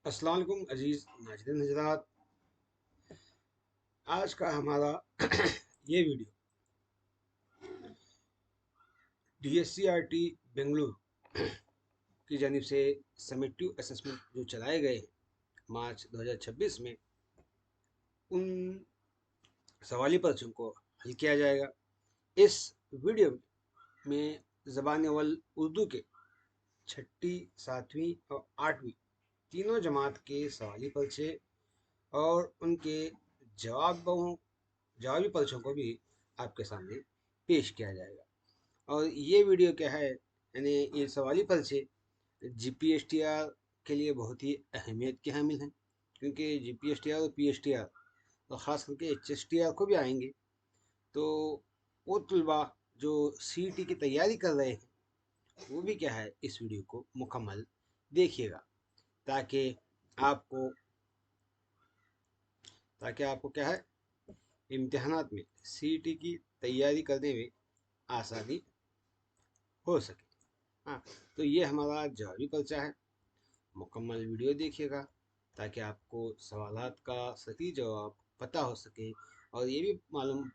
अस्सलाम वालेकुम अजीज नाज़रीन हज़रात। आज का हमारा ये वीडियो DSCRT बेंगलुरु की जानिब से समेटिव असेसमेंट जो चलाए गए मार्च 2026 में, उन सवाली पर्चों को हल किया जाएगा। इस वीडियो में ज़बान अव्वल उर्दू के छठी, सातवीं और आठवीं तीनों जमात के सवाली पर्चे और उनके जवाबों जवाबी पर्चों को भी आपके सामने पेश किया जाएगा। और ये वीडियो क्या है, यानी ये सवाली पर्चे GPSTR के लिए बहुत ही अहमियत के हामिल हैं, क्योंकि GPSTR और PSTR और ख़ास करके HSTR को भी आएंगे। तो वो तलबा जो CET की तैयारी कर रहे हैं वो भी क्या है, इस वीडियो को मुकम्मल देखिएगा, ताकि आपको क्या है, इम्तिहानात में CET की तैयारी करने में आसानी हो सके। हाँ, तो ये हमारा जवाबी पर्चा है। मुकम्मल वीडियो देखिएगा ताकि आपको सवालात का सही जवाब पता हो सके और ये भी मालूम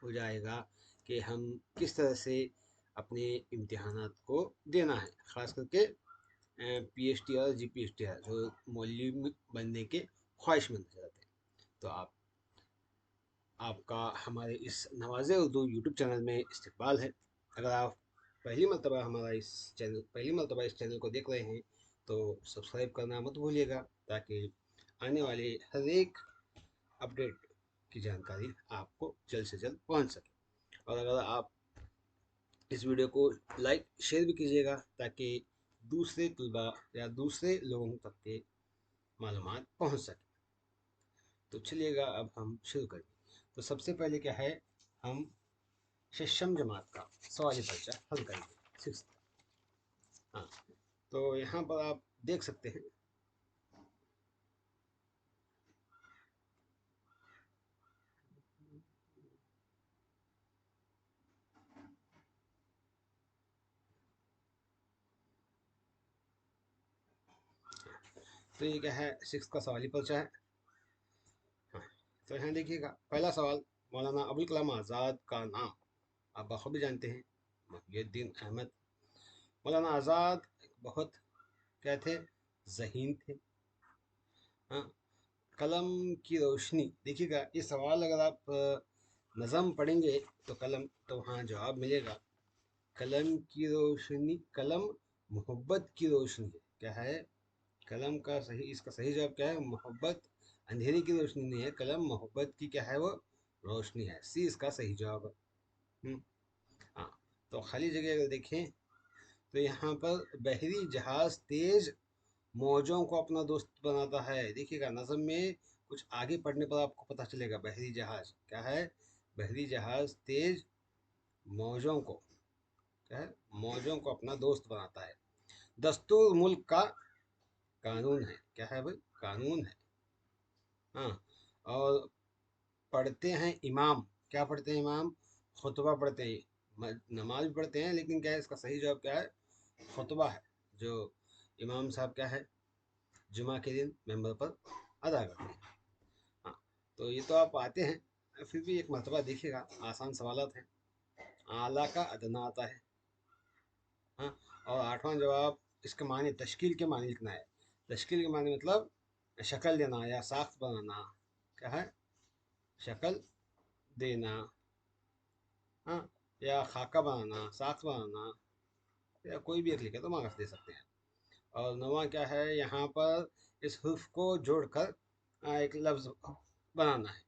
हो जाएगा कि हम किस तरह से अपने इम्तिहानात को देना है, ख़ास करके PSTR GPSTR जो मौलवी बनने के ख्वाहिशमंद रहते हैं। तो आपका हमारे इस नवाज़े उर्दू यूट्यूब चैनल में इस्तकबाल है। अगर आप पहली मरतबा इस चैनल को देख रहे हैं तो सब्सक्राइब करना मत भूलिएगा, ताकि आने वाले हर एक अपडेट की जानकारी आपको जल्द से जल्द पहुंच सके। और अगर आप इस वीडियो को लाइक शेयर भी कीजिएगा, ताकि दूसरे तलबा या दूसरे लोगों तक के मालूमात पहुंच सके। तो चलिएगा, अब हम शुरू करें। तो सबसे पहले क्या है, हम शशम जमात का सवाली पर्चा हल करेंगे, सिक्स। हाँ, तो यहाँ पर आप देख सकते हैं, तो ये क्या है, सिक्स का सवाली पर्चा है। हाँ, तो यहाँ देखिएगा, पहला सवाल, मौलाना अबुल कलाम आज़ाद का नाम आप बखूबी जानते हैं, मुहिउद्दीन अहमद। मौलाना आज़ाद बहुत क्या थे, ज़हीन थे। हाँ, कलम की रोशनी, देखिएगा ये सवाल अगर आप नज़म पढ़ेंगे तो कलम तो वहाँ जवाब मिलेगा। कलम की रोशनी, कलम मोहब्बत की रोशनी है। क्या है, कलम का सही, इसका सही जवाब क्या है, मोहब्बत। अंधेरे की रोशनी नहीं है, कलम मोहब्बत की क्या है, वो रोशनी है। सी इसका सही जवाब है। हाँ, तो खाली जगह अगर देखें तो यहाँ पर बहरी जहाज तेज मौजों को अपना दोस्त बनाता है। देखिएगा नज़म में कुछ आगे पढ़ने पर आपको पता चलेगा, बहरी जहाज क्या है, बहरी जहाज तेज मौजों को क्या है, मौजों को अपना दोस्त बनाता है। दस्तूर मुल्क का कानून है। क्या है भाई, कानून है। हाँ, और पढ़ते हैं इमाम, क्या पढ़ते हैं इमाम, खुतबा पढ़ते हैं। नमाज भी पढ़ते हैं, लेकिन क्या है, इसका सही जवाब क्या है, खुतबा है, जो इमाम साहब क्या है, जुमा के दिन मेंबर पर अदा करते हैं। हाँ, तो ये तो आप आते हैं, फिर भी एक मरतबा देखिएगा, आसान सवालत हैं। आला का अदना आता है। हाँ, और आठवां जवाब, इसके मानी, तश्कील के मानी लिखना है। तश्कील के मानी मतलब शक्ल देना या साख्त बनाना। क्या है, शक्ल देना। हाँ, या खाका बनाना, साख्त बनाना, या कोई भी एक लिखे तो मार्क्स दे सकते हैं। और नवा क्या है, यहाँ पर इस हुर्फ को जोड़कर एक लफ्ज़ बनाना है,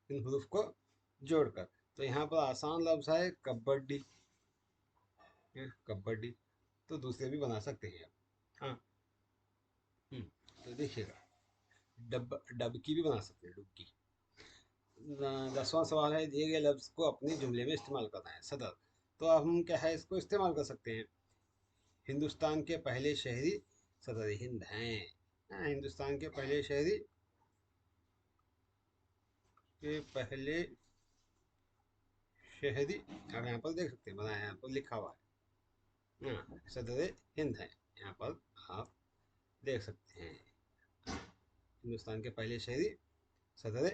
इन हुर्फ को जोड़कर। तो यहाँ पर आसान लफ्ज़ है कबड्डी। कबड्डी, तो दूसरे भी बना सकते हैं आप। हाँ। तो देखिएगा, डबकी भी बना सकते हैं, डुबकी। 10वां सवाल है, दिए गए लफ्ज़ को अपने जुमले में इस्तेमाल करना है। सदर, तो अब हम क्या है, इसको इस्तेमाल कर सकते हैं। हिंदुस्तान के पहले शहरी सदर हिंद हैं। हाँ, हिंदुस्तान के पहले शहरी के पहले शहरी, आप यहाँ पर देख सकते हैं, बनाया यहाँ पर लिखा हुआ है। हाँ, सदर हिंद है, यहाँ पर आप देख सकते हैं। हिंदुस्तान के पहले शहरी सदर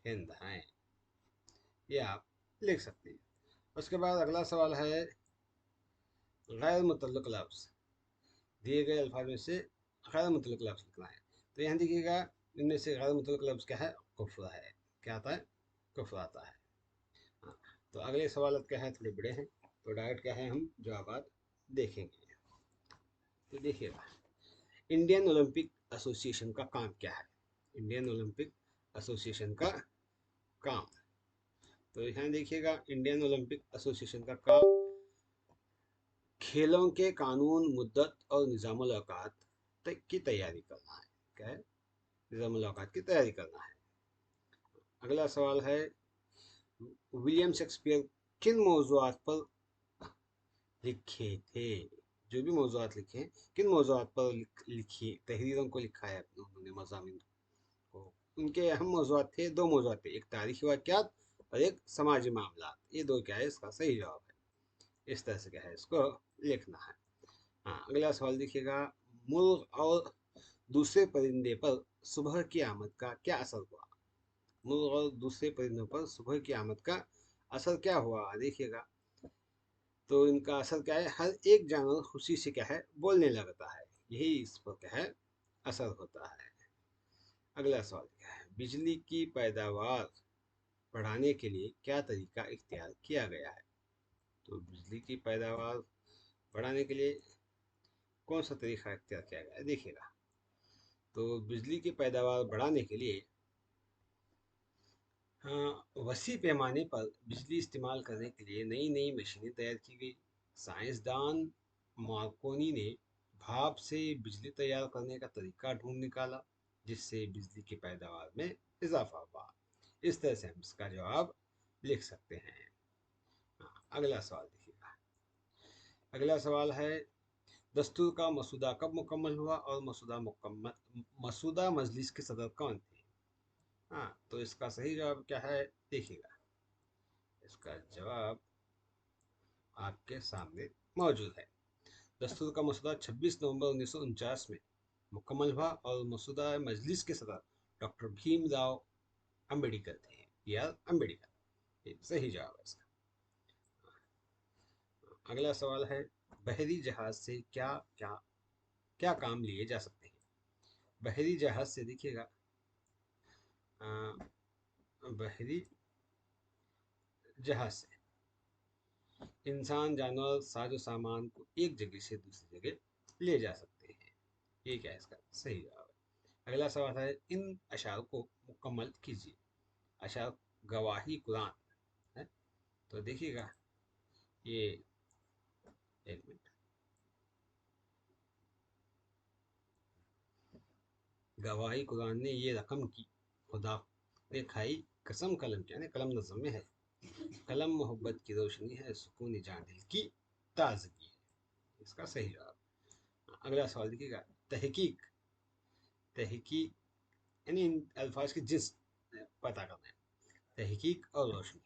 हिंद हैं। ये आप लिख सकते हैं। उसके बाद अगला सवाल है गैर मुतल्लक़ लफ्ज़। दिए गए अल्फाज में से गैर मुतल्लक़ लफ्ज़ लिखना है। तो यहाँ देखिएगा, इनमें से गैर मुतल्लक़ लफ्ज़ क्या है? कुफ्र है। क्या आता है? कुफ्र आता है। हाँ, तो अगले सवाल क्या है, थोड़े बड़े हैं, तो डायरेक्ट क्या है, हम जवाब देखेंगे। तो देखिएगा, इंडियन ओलंपिक एसोसिएशन का काम क्या है? इंडियन ओलंपिक एसोसिएशन का काम, तो यहाँ देखिएगा, इंडियन ओलंपिक एसोसिएशन का काम खेलों के कानून, मुद्दत और निज़ामुल औकात की तैयारी करना है। क्या है? निज़ामुल औकात की तैयारी करना है। अगला सवाल है, विलियम शेक्सपियर किन मौज़ूआत पर लिखे थे? जो भी मौज़ूआत लिखे हैं, किन मौज़ूआत पर लिखी तहरीरों को लिखा है उन्होंने, मज़ामीन को? उनके अहम मौज़ूआत थे, दो मौज़ूआत थे, एक तारीख़ी वाक़यात और एक समाजी मामलात। ये दो क्या है, इसका सही जवाब है। इस तरह से क्या है, इसको लिखना है। हाँ, अगला सवाल देखिएगा, मुर्ग और दूसरे परिंदे पर सुबह की आमद का क्या असर हुआ? मुर्ग और दूसरे परिंदों पर सुबह की आमद का असर क्या हुआ? देखिएगा, तो इनका असर क्या है, हर एक जानवर खुशी से क्या है, बोलने लगता है। यही इस पर क्या है, असर होता है। अगला सवाल क्या है, बिजली की पैदावार बढ़ाने के लिए क्या तरीका इख्तियार किया गया है? तो बिजली की पैदावार बढ़ाने के लिए कौन सा तरीका इख्तियार किया गया है? देखिएगा, तो बिजली की पैदावार बढ़ाने के लिए वसी पैमाने पर बिजली इस्तेमाल करने के लिए नई नई मशीनें तैयार की गई। साइंसदान मार्कोनी ने भाप से बिजली तैयार करने का तरीका ढूंढ निकाला, जिससे बिजली की पैदावार में इजाफा हुआ। इस तरह से हम इसका जवाब लिख सकते हैं। अगला सवाल देखिएगा, अगला सवाल है, दस्तूर का मसूदा कब मुकम्मल हुआ और मसूदा मजलिस के सदर कौन थे? हाँ, तो इसका सही जवाब क्या है, देखिएगा, इसका जवाब आपके सामने मौजूद है। दस्तूर का मसूदा 26 नवंबर 1949 में मुकम्मल हुआ और मसूदा मजलिस के सदर डॉक्टर भीमराव अम्बेडकर थे। आर अम्बेडकर, सही जवाब है इसका। अगला सवाल है, बहरी जहाज से क्या क्या क्या काम लिए जा सकते हैं? बहरी जहाज से देखिएगा, बहरी जहाज से इंसान, जानवर, साजो सामान को एक जगह से दूसरी जगह ले जा सकते हैं। ये क्या है, इसका सही जवाब है। अगला सवाल है, इन अशार को मुकम्मल कीजिए। अशार गवाही कुरान है। तो देखिएगा, ये एक मिनट, गवाही कुरान ने ये रकम की, खुदा ने खाई कसम कलम की, यानी कलम नज़म में है, कलम मोहब्बत की रोशनी है, सुकून जान दिल की ताजगी है। इसका सही जवाब। अगला सवाल देखिएगा, तहकीक तहकीक यानी इन अल्फाज की जिस पता करना है, तहकीक और रोशनी।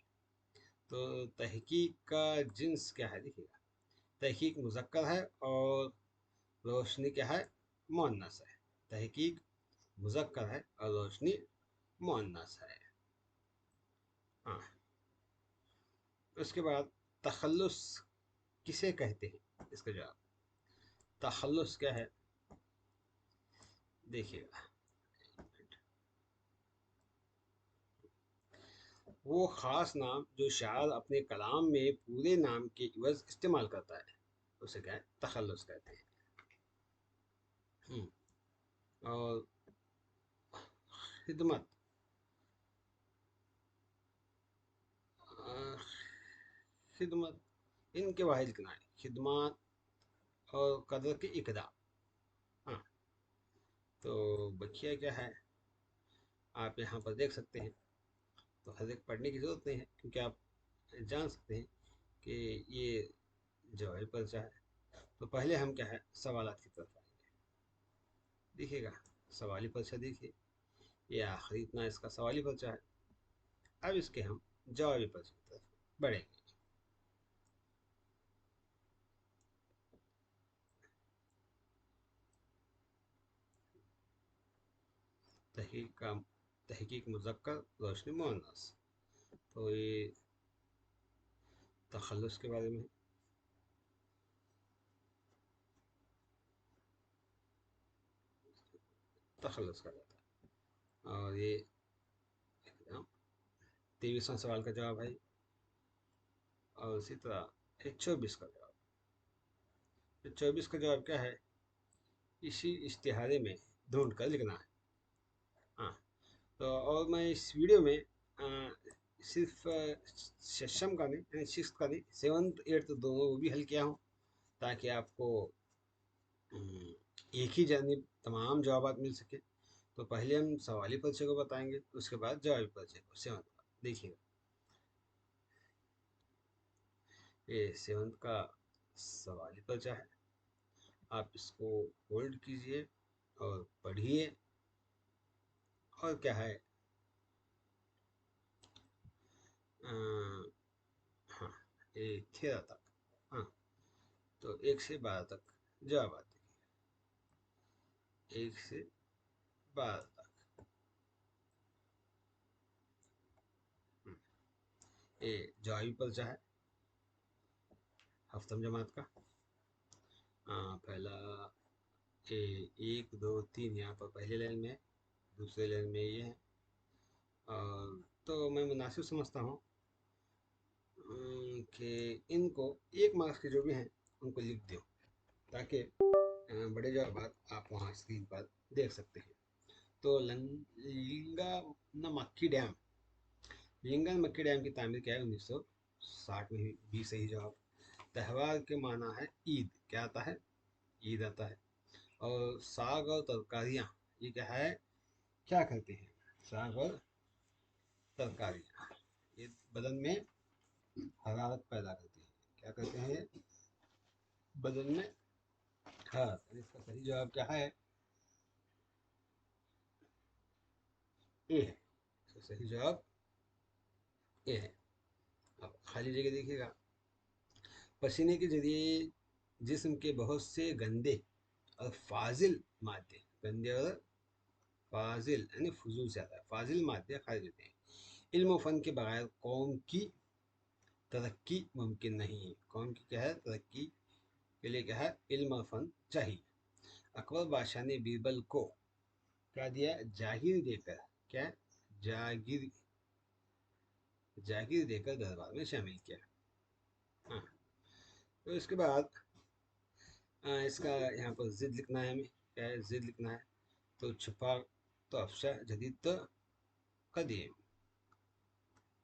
तो तहकीक का जिन्स क्या है, देखिएगा, तहकीक मुज़क्कर है और रोशनी क्या है, मुअन्नस है। तहकीक मुज़क्कर है और रोशनी मुअन्नस है। हाँ, उसके बाद तखल्लुस किसे कहते हैं? इसका जवाब, तखल्लुस क्या है, देखिएगा, वो ख़ास नाम जो शायर अपने कलाम में पूरे नाम के इवज़ इस्तेमाल करता है, उसे क्या है, तखल्लुस कहते हैं। और खिदमत, खिदमत इनके वाहिद लिखना है, खिदमत और कदर की इकदा। हाँ, तो बखिया क्या है, आप यहाँ पर देख सकते हैं। तो हर एक पढ़ने की ज़रूरत नहीं है, क्योंकि आप जान सकते हैं कि ये जवाब पर्चा है। तो पहले हम क्या है, सवालात की तरफ आएंगे। देखिएगा, सवाली पर्चा देखिए, ये आखिरी इतना इसका सवाली पर्चा है। अब इसके हम जवाबी पर्चे की तरफ बढ़ेंगे। तहकीक मुज़क्कर, रोशनी मुअन्नस। तो ये तखल्लुस के बारे में है। तखल्लुस का जाता है। और ये 23वां सवाल का जवाब है। और इसी तरह 24 का जवाब, 24 का जवाब क्या है? इसी इश्तिहारे में ढूंढ कर लिखना है। हाँ, तो और मैं इस वीडियो में सिर्फ सेशन का नहीं, यानी सिक्स का नहीं, सेवन्थ एट्थ दोनों वो भी हल किया हूँ, ताकि आपको एक ही जानिब तमाम जवाब मिल सके। तो पहले हम सवाली परिचय को बताएंगे, उसके बाद जवाबी परिचय को, सेवन्थ का। देखिएगा, ये सेवन्थ का सवाली परिचय है। आप इसको होल्ड कीजिए और पढ़िए। और क्या है, हाँ, ये 13 तक, हाँ, तो 1 से 12 तक जवाब आते हैं, 1 से 12 तक। ये जवाबी परिचय है हफ्तम जमात का। पहला ए 1 2 3 यहाँ पर पहले लाइन में है, दूसरे लाइन में ये है। और तो मैं मुनासिब समझता हूँ कि इनको 1 मार्क्स के जो भी हैं उनको लिख दो, ताकि बड़े जवाब आप वहाँ स्क्रीन पर देख सकते हैं। तो लिंगन मक्की डैम की तामीर क्या है? 1960 में हुई, भी सही जवाब। त्यौहार के माना है ईद, क्या आता है? ईद आता है। और साग और तरकारियाँ, ये क्या है? क्या करते हैं? साग और तरकारियाँ ये बदन में हरारत पैदा करती है। क्या करते हैं ये? बदन में हरारत। इसका सही जवाब क्या है? ए है। इसका सही जवाब ए है। अब खाली जगह देखिएगा। पसीने के जरिए जिस्म के बहुत से गंदे और फाजिल मादे, गंदे और फाजिल यानी फजूल से आता है, फाजिल मादे खारिज होते हैं। इल्म फ़न के बगैर कौम की तरक्की मुमकिन नहीं है। कौम की क्या है? तरक्की के लिए क्या है? इल्म और फ़न चाहिए। अकबर बादशाह ने बीरबल को क्या दिया? जागीर देकर, क्या? जागीर, जागीर देकर दरबार में शामिल किया। हाँ, तो इसके बाद इसका यहाँ पर जिद लिखना है हमें। क्या है? जिद लिखना है। तो छुपा तो अफशा, जदीद तो कदीम,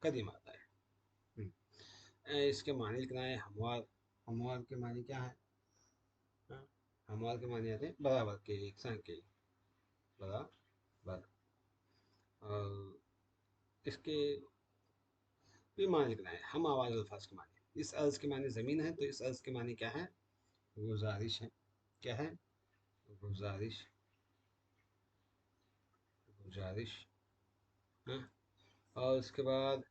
कदीम आता है। इसके मानी लिखना है हमवार। हमवार के मानी क्या है? हाँ, हमवार के मानी आते हैं बराबर के, एक संग के, बराबर। और इसके भी मानी लिखना है हम आवाज़ अल्फाज के मानी। इस अर्ज के मानी ज़मीन है, तो इस अर्ज के मानी क्या है? गुजारिश है। क्या है? गुजारिश, गुजारिश। हाँ, और उसके बाद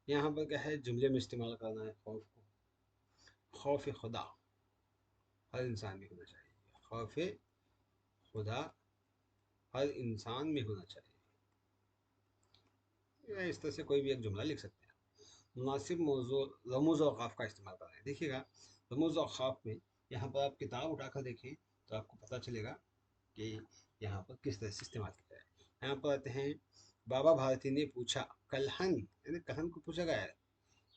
यहाँ पर क्या है? जुमले में इस्तेमाल करना है खौफ को। खौफ खुदा हर इंसान में होना चाहिए। खौफ खुदा हर इंसान में होना चाहिए। या इस तरह से कोई भी एक जुमला लिख सकते हैं। मुनासिब मौजू रमूज़ और ख़ाफ का इस्तेमाल कर रहे हैं। देखिएगा, रमूज़ और ख़ाफ में यहाँ पर आप किताब उठाकर देखें तो आपको पता चलेगा कि यहाँ पर किस तरह से इस्तेमाल किया है। यहाँ पर आते हैं, बाबा भारती ने पूछा कलहन, यानी कलहन को पूछा गया है,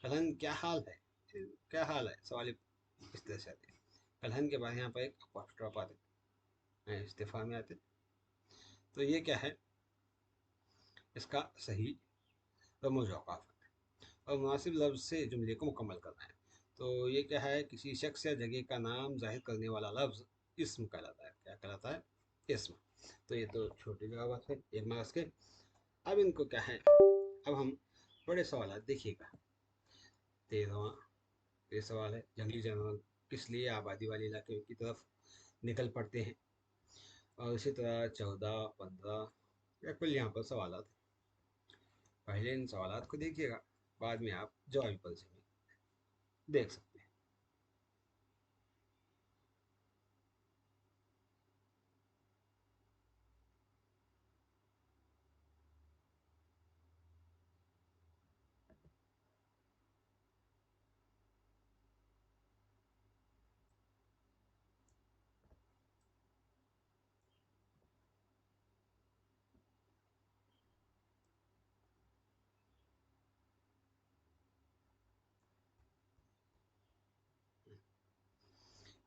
कलहन क्या हाल है? क्या हाल है? सवाल इस तरह से आते हैं। कलहन के बाद यहाँ पर एक अपॉस्ट्रोफ आते हैं, इस्तीफा में आते। तो ये क्या है? इसका सही रमूज़ और ख़ाफ और मुनासिब लफ्ज़ से जुमले को मुकम्मल करना है। तो ये क्या है? किसी शख्स या जगह का नाम ज़ाहिर करने वाला लफ्ज़ इस्म कहलाता है। क्या कहलाता है? इस्म। तो ये तो छोटे जवाब है 1 मार्क्स के। अब इनको क्या है? अब हम बड़े सवाल देखिएगा। 13वां ये सवाल है, जंगली जानवर किस लिए आबादी वाले इलाके की तरफ निकल पड़ते हैं? और इसी तरह 14 15 या कुल यहाँ पर सवाल हैं। पहले इन सवाल को देखिएगा, बाद में आप जवाबी परिचय में देख सकते हैं।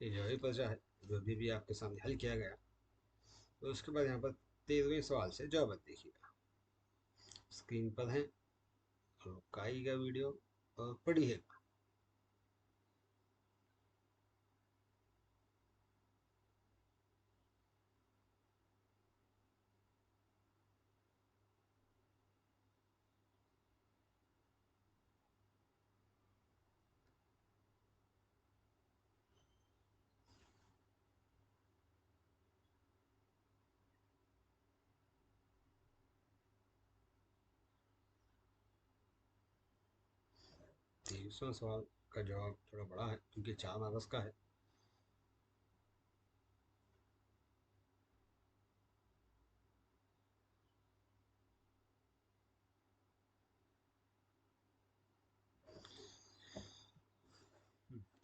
ये जवाबी पर्चा है जो भी आपके सामने हल किया गया। तो उसके बाद यहाँ पर 13वें सवाल से जवाब देखिएगा, स्क्रीन पर है, रुकाइएगा वीडियो और पढ़िएगा। तीसरा सवाल का जवाब थोड़ा बड़ा है क्योंकि 4 मार्क्स का है।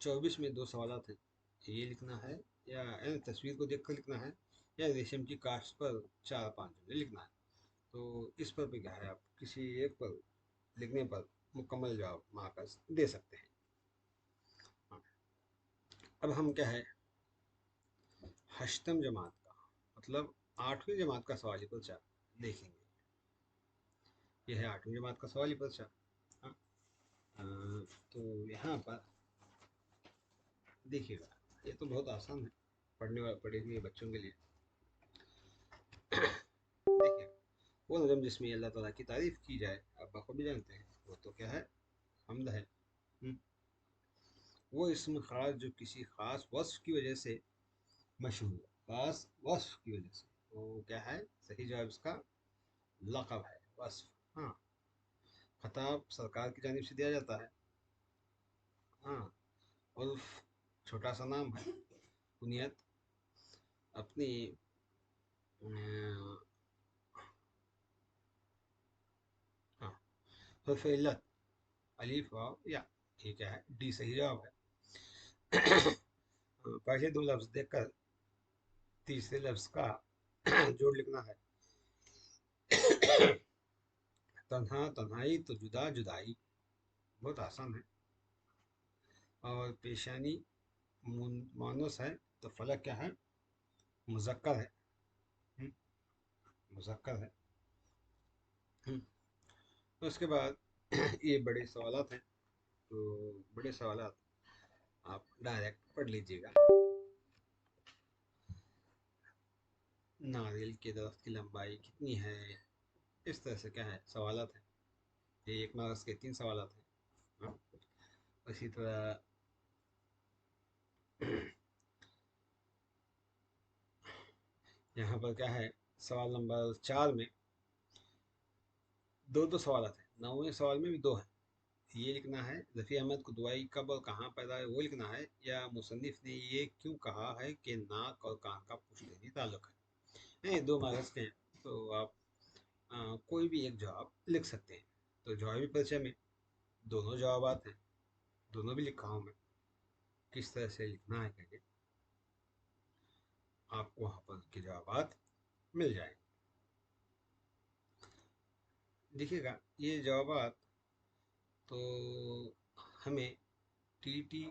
चौबीस में 2 सवाल हैं, ये लिखना है या तस्वीर को देखकर लिखना है या रेशम की कास्ट पर 4-5 जुमले लिखना है। तो इस पर भी क्या है, आप किसी एक पर लिखने पर मुकम्मल जवाब मार्क्स दे सकते हैं। हाँ। अब हम क्या है, अष्टम जमात का मतलब 8वीं जमात का सवाली पर्चा देखेंगे। यह है 8वीं जमात का सवाली पर्चा। हाँ। तो यहाँ पर देखिएगा, ये तो बहुत आसान है पढ़े हुए बच्चों के लिए। देखिए, वो नज़म जिसमें अल्लाह ताला की तारीफ की जाए, आप बखूबी जानते हैं, वो तो क्या है, हमद है। वो इसम खास जो किसी खास वस्फ की वजह से मशहूर है, खास वस्फ की वजह से, तो क्या है, सही जवाब इसका लक़ब है, वस्फ। हाँ। खताब सरकार की जानिब से दिया जाता है। हाँ। उल्फ छोटा सा नाम है। कुनियत अपनी हाँ। हर्फ इल्लत अलीफ वाव या, ये क्या है, डी सही जवाब है। पहले 2 लफ्ज़ देखकर तीसरे लफ्ज़ का जोड़ लिखना है। तन्हा तन्हाई तो जुदा जुदाई, बहुत आसान है। और पेशानी मानस है तो फलक क्या है, मुज़क्कर है। हम्म, मुज़क्कर है। तो उसके बाद ये बड़े सवालात हैं, तो बड़े सवालात आप डायरेक्ट पढ़ लीजिएगा। नारियल के दरख्त की लंबाई कितनी है, इस तरह से क्या है सवालात हैं। ये 1 मार्क्स के 3 सवालात हैं। हाँ। इसी तरह यहाँ पर क्या है, सवाल नंबर 4 में 2 सवालात हैं, 9वें सवाल में भी 2 हैं। ये लिखना है रफ़ी अहमद को दुआई कब और कहाँ पैदा है, वो लिखना है, या मुसन्निफ ने ये क्यों कहा है कि नाक और कान का पुश्तैनी ताल्लुक है। ये 2 मार्क्स के हैं, तो आप कोई भी एक जवाब लिख सकते हैं। तो जवाबी परिचय में दोनों जवाबात हैं, दोनों भी लिखा हूँ मैं, किस तरह से लिखना है करके आपको वहाँ पर के जवाबात मिल जाएंगे। देखिएगा, ये जवाबात तो हमें टीटी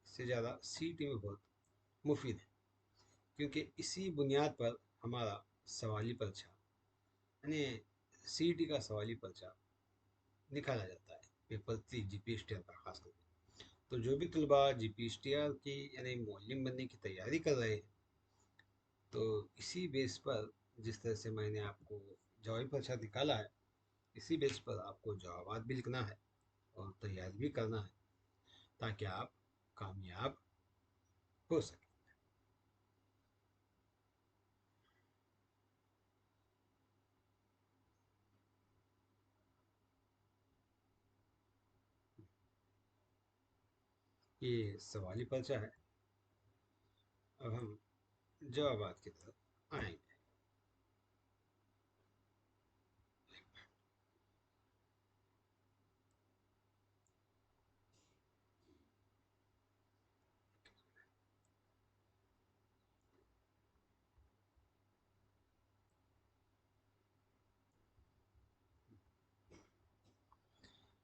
से ज़्यादा सीटी में बहुत मुफीद है, क्योंकि इसी बुनियाद पर हमारा सवाली पर्चा यानी सीटी का सवाली पर्चा निकाला जाता है, पेपर 3 जीपीएसटीआर का खास करके। तो जो भी तलबा जीपीएसटीआर की यानी मौलिम बनने की तैयारी कर रहे हैं, तो इसी बेस पर जिस तरह से मैंने आपको जवाबी पर्चा निकाला है, इसी बेस पर आपको जवाबात भी लिखना है और तैयारी भी करना है, ताकि आप कामयाब हो सकें। ये सवाली पर्चा है। अब हम जवाबात की तरफ आएंगे।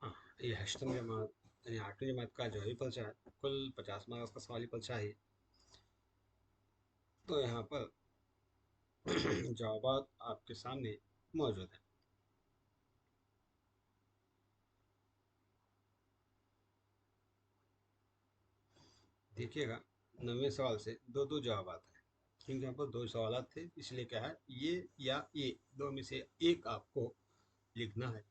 हाँ, ये अष्टम जमात यानी 8वीं जमात का जवाबी पर्चा है। कुल 50 मार्क्स का सवाली पर्चा है। تو यहाँ पर जवाब आपके सामने मौजूद है। देखिएगा 9वें सवाल से दो दो जवाब हैं, क्योंकि यहाँ पर दो सवाल थे, इसलिए क्या है ये या ये दो में से एक आपको लिखना है।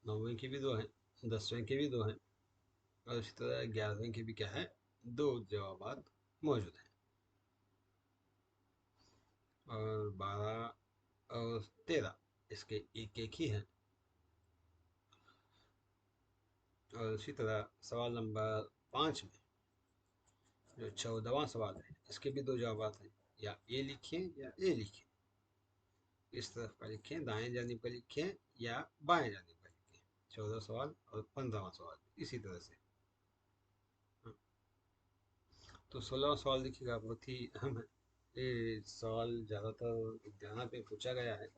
9वें के भी दो हैं, 10वें के भी दो हैं, और इसी तरह 11वें के भी क्या है, दो जवाब मौजूद हैं। और 12 और 13 इसके एक एक ही हैं। और इसी तरह सवाल नंबर 5 में जो 14वां सवाल है, इसके भी दो जवाब हैं, या ए लिखें या ए लिखें। इस तरफ का लिखें, दाएं जानिब का लिखें या बाएं जानिब का लिखें। 14 सवाल और 15वां सवाल इसी तरह से। हाँ। तो 16वां सवाल देखिएगा, बहुत ही अहम है। ये सवाल ज़्यादातर इम्तिहान पे पूछा गया है।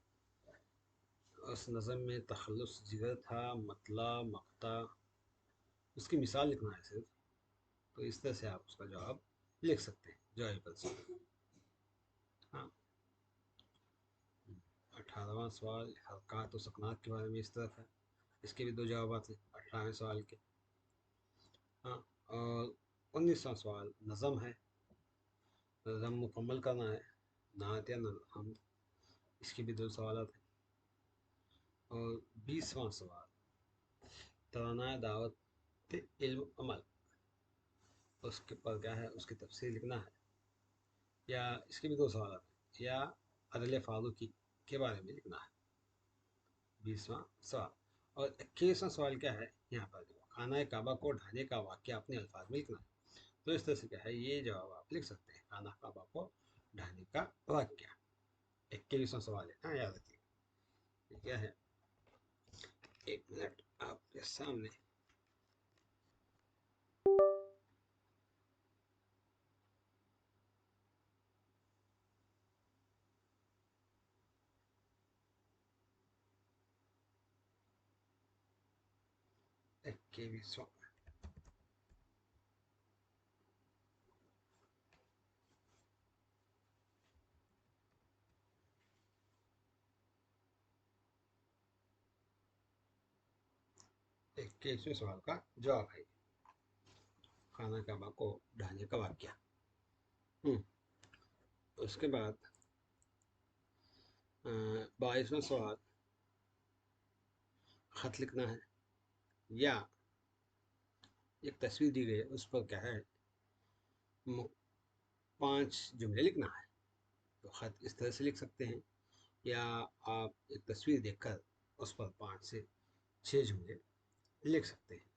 उस नज़म में तखल्लुस जिगर था, मतला मक्ता, उसकी मिसाल लिखना है सिर्फ। तो इस तरह से आप उसका जवाब लिख सकते हैं, जवाब से। हाँ। 18वां सवाल हरकत और सकनात के बारे में इस तरफ है, इसके भी दो जवाब हैं 18वें सवाल के। हाँ। और 19वां सवाल नज़म है, नज़म मुकम्मल करना है, नात या हम, इसके भी दो सवाल हैं। और 20वां सवाल तराना दावत इल्म अमल, उसके पर क्या है, उसकी तफसीर लिखना है। या इसके भी दो सवाल हैं, या अदल फारूकी के बारे में लिखना है। 20वां सवाल। और 21वां सवाल क्या है, यहाँ पर खाना काबा को ढाने का वाक़या अपने अल्फाज में लिखना है। तो इस तरह से क्या है, ये जवाब आप लिख सकते हैं, खाना काबा को ढाने का वाक़या। 21वां सवाल है, हाँ याद रखिए। ये क्या है, एक मिनट आपके सामने। इक्कीसवां 21वें सवाल का जवाब है खाना काबा को ढाने का वाक़या। उसके बाद 22वां सवाल ख़त लिखना है, या एक तस्वीर दी गई है, उस पर क्या है 5 जुमले लिखना है। तो ख़त इस तरह से लिख सकते हैं, या आप एक तस्वीर देखकर उस पर 5 से 6 जुमले लिख सकते हैं।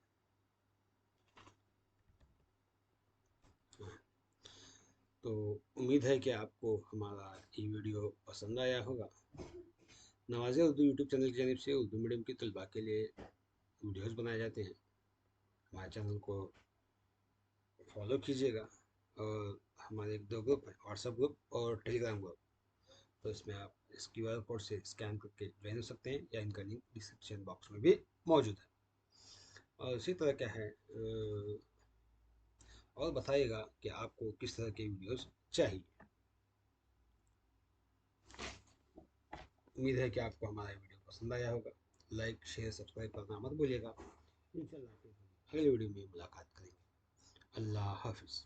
तो उम्मीद है कि आपको हमारा ये वीडियो पसंद आया होगा। नवाज़े उर्दू यूट्यूब चैनल की जानिब से उर्दू मीडियम के तलबा के लिए वीडियोस बनाए जाते हैं। हमारे चैनल को फॉलो कीजिएगा। और हमारे एक दो ग्रुप हैं, व्हाट्सएप ग्रुप और टेलीग्राम ग्रुप। तो इसमें आप इस QR कोड से स्कैन करके ज्वाइन हो सकते हैं, या इनका लिंक डिस्क्रिप्शन बॉक्स में भी मौजूद है। और इसी तरह क्या है, और बताइएगा कि आपको किस तरह के वीडियोस चाहिए। उम्मीद है कि आपको हमारा वीडियो पसंद आया होगा। लाइक शेयर सब्सक्राइब करना मत भूलिएगा। इंशाल्लाह अगले वीडियो में मुलाकात करेंगे। अल्लाह हाफिज़।